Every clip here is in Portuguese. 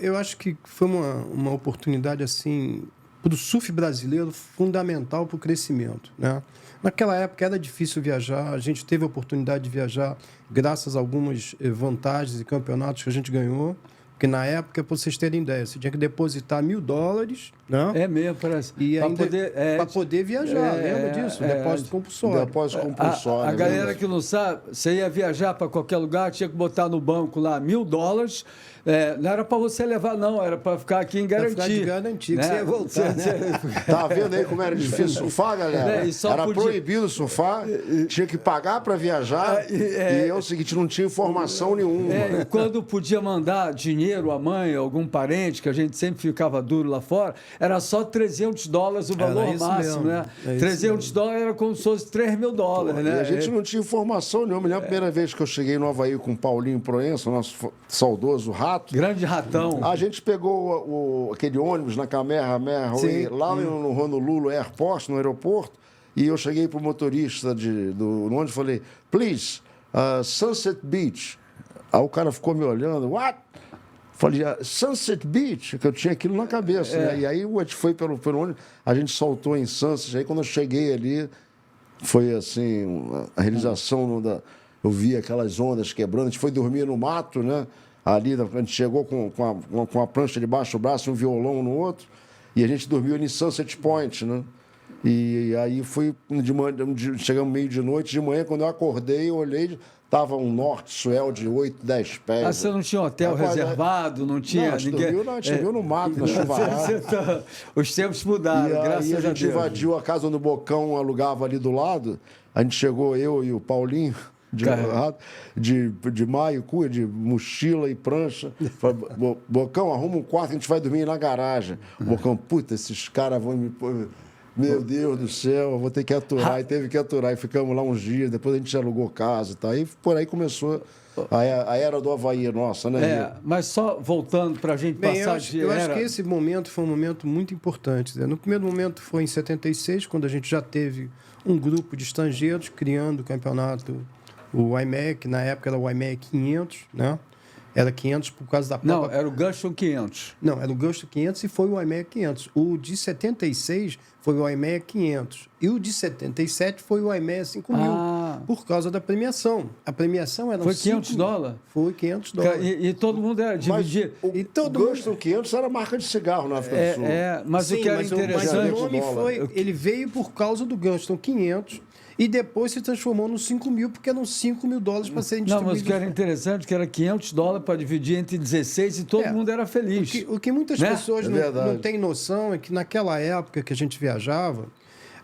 eu acho que foi uma oportunidade, assim, para o surf brasileiro, fundamental para o crescimento, né? Naquela época era difícil viajar, a gente teve a oportunidade de viajar graças a algumas vantagens e campeonatos que a gente ganhou. Porque na época, para vocês terem ideia, você tinha que depositar $1.000, né? É mesmo, parece. E ainda para poder viajar, lembra disso? Depósito compulsório. Depósito compulsório. A galera que não sabe, você ia viajar para qualquer lugar, tinha que botar no banco lá $1.000. Não era para você levar, não, era para ficar aqui em garantia. Pra ficar de garantia, né? que você ia voltar. Tá vendo aí como era difícil surfar, galera? Era proibido surfar, tinha que pagar para viajar. E é o seguinte, não tinha informação nenhuma. E quando podia mandar dinheiro à mãe, algum parente, que a gente sempre ficava duro lá fora, era só $300 o valor máximo, né? $300 era como se fosse $3.000, né? E a gente não tinha informação nenhuma. Me lembro a primeira vez que eu cheguei no Havaí com o Paulinho Proença, o nosso saudoso Rato. Grande ratão. A gente pegou aquele ônibus na Kamehameha lá no Honolulu Airport, no aeroporto, e eu cheguei para o motorista do ônibus e falei, please, Sunset Beach. Aí o cara ficou me olhando, what? Falei, Sunset Beach, que eu tinha aquilo na cabeça. Né? E aí a gente foi pelo ônibus, a gente soltou em Sunset. Aí quando eu cheguei ali, foi assim, a realização eu vi aquelas ondas quebrando, a gente foi dormir no mato, né? Ali, a gente chegou com a prancha debaixo do braço, um violão no outro, e a gente dormiu ali em Sunset Point, né? E aí chegamos meio de noite, de manhã, quando eu acordei, eu olhei, estava um norte swell de 8, 10 pés. Ah, você não tinha hotel reservado, não tinha... Não, a gente dormiu no mato, na chuvarada. Os tempos mudaram, graças a Deus. E a gente invadiu a casa onde o Bocão alugava ali do lado, a gente chegou, eu e o Paulinho, de maicuia, de mochila e prancha. Falei, Bocão, arruma um quarto, a gente vai dormir na garagem. O Bocão, puta, esses caras vão me pôr... Meu Deus do céu, eu vou ter que aturar. E teve que aturar. E ficamos lá uns dias, depois a gente alugou casa e tal. E por aí começou a era do Havaí nossa, né? Mas só voltando para a gente passar eu acho que esse momento foi um momento muito importante. Né? No primeiro momento foi em 76, quando a gente já teve um grupo de estrangeiros criando o campeonato, o IMEC, na época era o IMEC 500, né? Era 500 por causa da própria... Não, era o Gunston 500. Não, era o Gunston 500 e foi o IMEC 500. O de 76 foi o IMEC 500. E o de 77 foi o IMEC 5.000, por causa da premiação. A premiação era... Foi $500? Foi $500. E todo mundo era dividido. O Gunston 500 era marca de cigarro na África do Sul. Mas o que era interessante... Mas o nome foi... Ele veio por causa do Gunston 500... E depois se transformou nos 5.000, porque eram $5.000 para serem distribuídos. Não, mas o que era interessante, que era $500 para dividir entre 16 e todo mundo era feliz. O que muitas pessoas não têm noção é que naquela época que a gente viajava,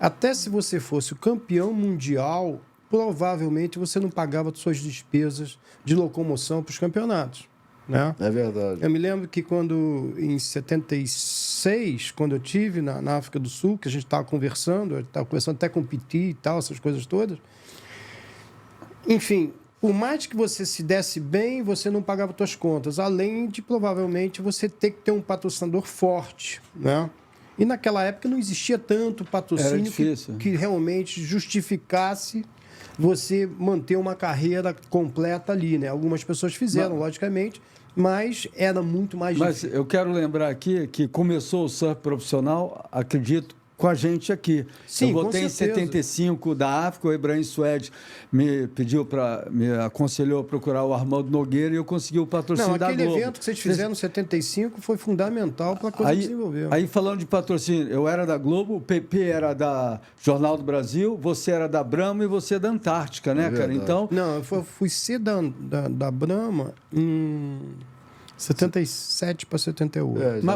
até se você fosse o campeão mundial, provavelmente você não pagava suas despesas de locomoção para os campeonatos. Né? É verdade. Eu me lembro que em 76, quando eu estive na África do Sul, que a gente estava conversando até com o Piti e tal, essas coisas todas. Enfim, por mais que você se desse bem, você não pagava suas contas, além de, provavelmente, você ter que ter um patrocinador forte, né? E naquela época não existia tanto patrocínio que realmente justificasse você manter uma carreira completa ali, né? Algumas pessoas fizeram, logicamente, mas era muito mais difícil. Mas eu quero lembrar aqui que começou o surf profissional, acredito, com a gente aqui. Sim, eu voltei em 75 da África, o Ibrahim Suede me aconselhou a procurar o Armando Nogueira e eu consegui o patrocínio da Globo. Aquele evento que vocês fizeram em 75 foi fundamental para a coisa desenvolver. Aí, falando de patrocínio, eu era da Globo, o PP era da Jornal do Brasil, você era da Brahma e você é da Antártica, né, cara? Então... Não, eu fui ser da Brahma em 77 para 78.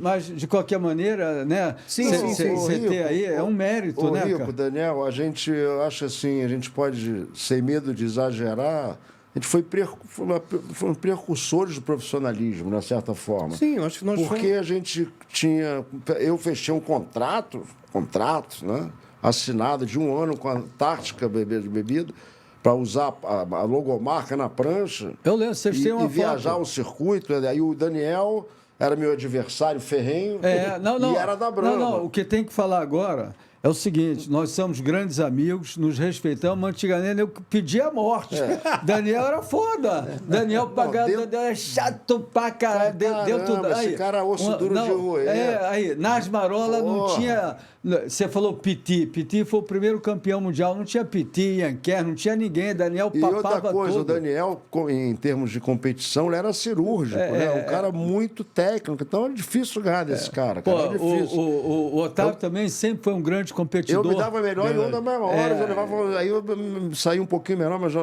Mas, de qualquer maneira, né? Sim. Você ter aí é um mérito, né, Rico, cara? Daniel, eu acho assim, a gente pode, sem medo de exagerar, a gente foi precursores do profissionalismo, de certa forma. Sim, eu acho que nós Porque a gente eu fechei um contrato, né, assinado de 1 ano com a Antártica Bebida, para usar a logomarca na prancha. Eu lembro, vocês têm uma foto. E viajar o circuito. Aí o Daniel era meu adversário ferrenho e era da Brahma. Não, o que tem que falar agora é o seguinte, nós somos grandes amigos, nos respeitamos, mas antigamente eu pedia a morte. Daniel era foda. Daniel pagava, Daniel era chato pra caralho. Dentro da... Esse cara é osso duro de roer. Aí, nas marolas não tinha... Você falou Piti. Piti foi o primeiro campeão mundial. Não tinha Piti, Anquer, não tinha ninguém. Daniel papava tudo. E outra coisa, tudo. O Daniel, em termos de competição, ele era cirúrgico, né? Um cara muito técnico. Então é difícil ganhar desse cara. Pô, o Otávio também sempre foi um grande competidor. Eu me dava melhor em ondas maiores. Aí eu saí um pouquinho menor, mas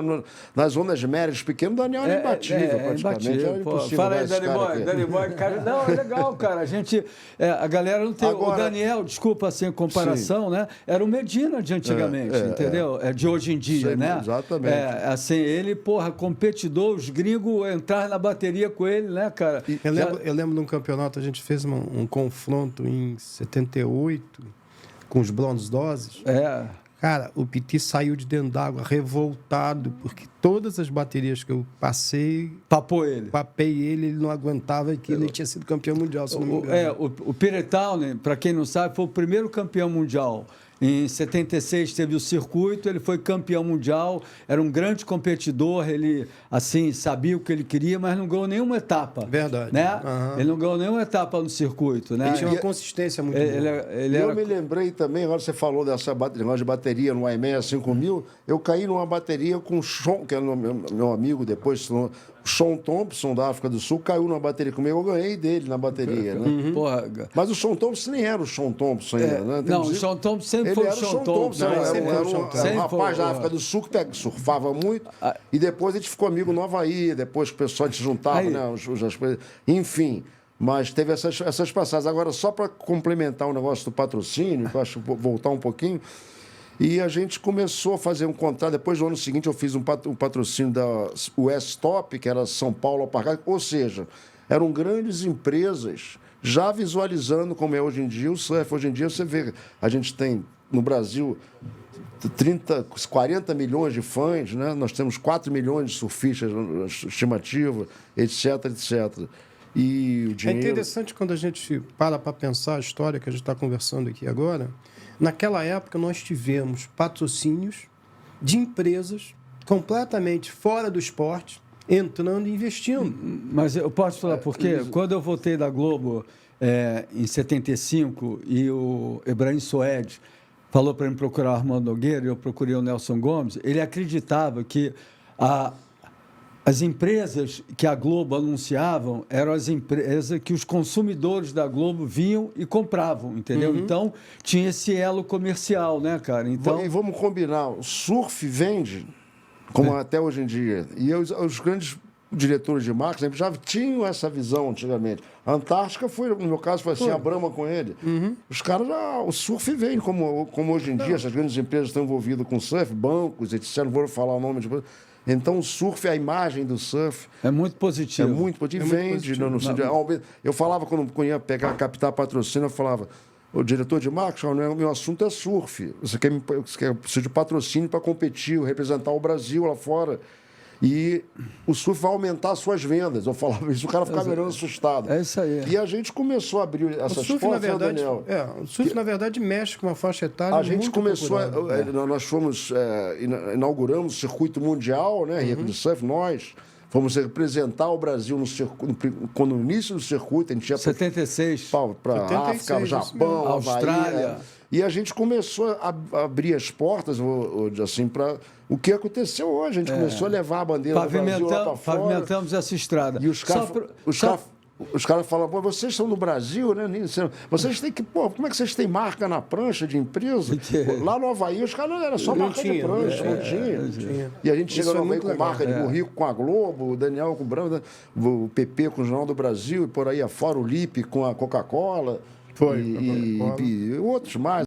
nas ondas médias pequenas, o Daniel era imbatível, praticamente. Era impossível. Fala aí, Dani Boy. Cara, não, é legal, cara. A gente... a galera não tem... Agora, o Daniel, desculpa, assim, comparação, né? Era o Medina de antigamente, entendeu? De hoje em dia, né? Exatamente. Assim, ele, competidor, os gringos entraram na bateria com ele, né, cara? Eu lembro de um campeonato, a gente fez um confronto em 78 com os Bronze Doses. Cara, o Piti saiu de dentro d'água revoltado, porque todas as baterias que eu passei... Papei ele não aguentava aquilo, ele tinha sido campeão mundial, se não me engano. O Peter Townley, para quem não sabe, foi o primeiro campeão mundial. Em 76 teve o circuito, ele foi campeão mundial, era um grande competidor, ele, assim, sabia o que ele queria, mas não ganhou nenhuma etapa. Verdade. Né? Ele não ganhou nenhuma etapa no circuito, né? Ele tinha uma consistência muito boa. Eu me lembrei também, agora você falou dessa negócio de bateria no IMEA 5000, eu caí numa bateria com o Sean, que é meu amigo depois, o Sean Thompson, da África do Sul, caiu numa bateria comigo, eu ganhei dele na bateria, né? Mas o Sean Thompson nem era o Sean Thompson ainda, né? Não, o Sean Thompson sempre foi o Sean Thompson. Era um rapaz da África do Sul que surfava muito, e depois a gente ficou amigo no Havaí, depois o pessoal se juntava, né? Enfim, mas teve essas passagens. Agora, só para complementar o negócio do patrocínio, que eu acho que vou voltar um pouquinho, e a gente começou a fazer um contrato. Depois, no ano seguinte, eu fiz um patrocínio da US Top, que era São Paulo Alpargatas. Ou seja, eram grandes empresas já visualizando como é hoje em dia o surf. Hoje em dia, você vê, a gente tem no Brasil 40 milhões de fãs, né? Nós temos 4 milhões de surfistas, estimativa, etc, etc. E o dinheiro... É interessante quando a gente para pensar a história que a gente está conversando aqui agora. Naquela época, nós tivemos patrocínios de empresas completamente fora do esporte, entrando e investindo. Mas eu posso falar por quê? Quando eu voltei da Globo em 75 e o Ebrahim Soed falou para mim procurar o Armando Nogueira, e eu procurei o Nelson Gomes, ele acreditava que as empresas que a Globo anunciavam eram as empresas que os consumidores da Globo vinham e compravam, entendeu? Então, tinha esse elo comercial, né, cara? Então... E vamos combinar, o surf vende, como até hoje em dia, e os grandes diretores de marketing já tinham essa visão antigamente. A Antártica foi, no meu caso, foi assim, a Brahma com ele. Os caras o surf vem, como hoje em dia, essas grandes empresas estão envolvidas com surf, bancos, etc. Não vou falar o nome de... Então, o surf, a imagem do surf... É muito positivo. É muito positivo. Vende. Eu falava, quando eu ia captar patrocínio, eu falava, o diretor de marketing, o meu assunto é surf. Você precisa de patrocínio para competir, representar o Brasil lá fora. E o surf vai aumentar as suas vendas. Eu falava isso, o cara ficava meio assustado. É isso aí. E a gente começou a abrir essas portas, na verdade, Daniel. O surf, na verdade, mexe com uma faixa etária. A gente começou, nós fomos, inauguramos o circuito mundial, né? Rio de Surf, nós fomos representar o Brasil no início do circuito, a gente ia 76 para África, Japão, Austrália. Havaí, e a gente começou a abrir as portas, assim, para o que aconteceu hoje. A gente começou a levar a bandeira do Brasil lá para fora. Pavimentamos essa estrada. E os caras falam, pô, vocês são do Brasil, né? Vocês têm que, pô, como é que vocês têm marca na prancha de empresa? Lá no Havaí, os caras era só marca de prancha, não tinha. E a gente chega no Havaí com marca de burrico com a Globo, o Daniel com o Branco, o PP com o Jornal do Brasil, e por aí afora o Lipe com a Coca-Cola. E outros mais.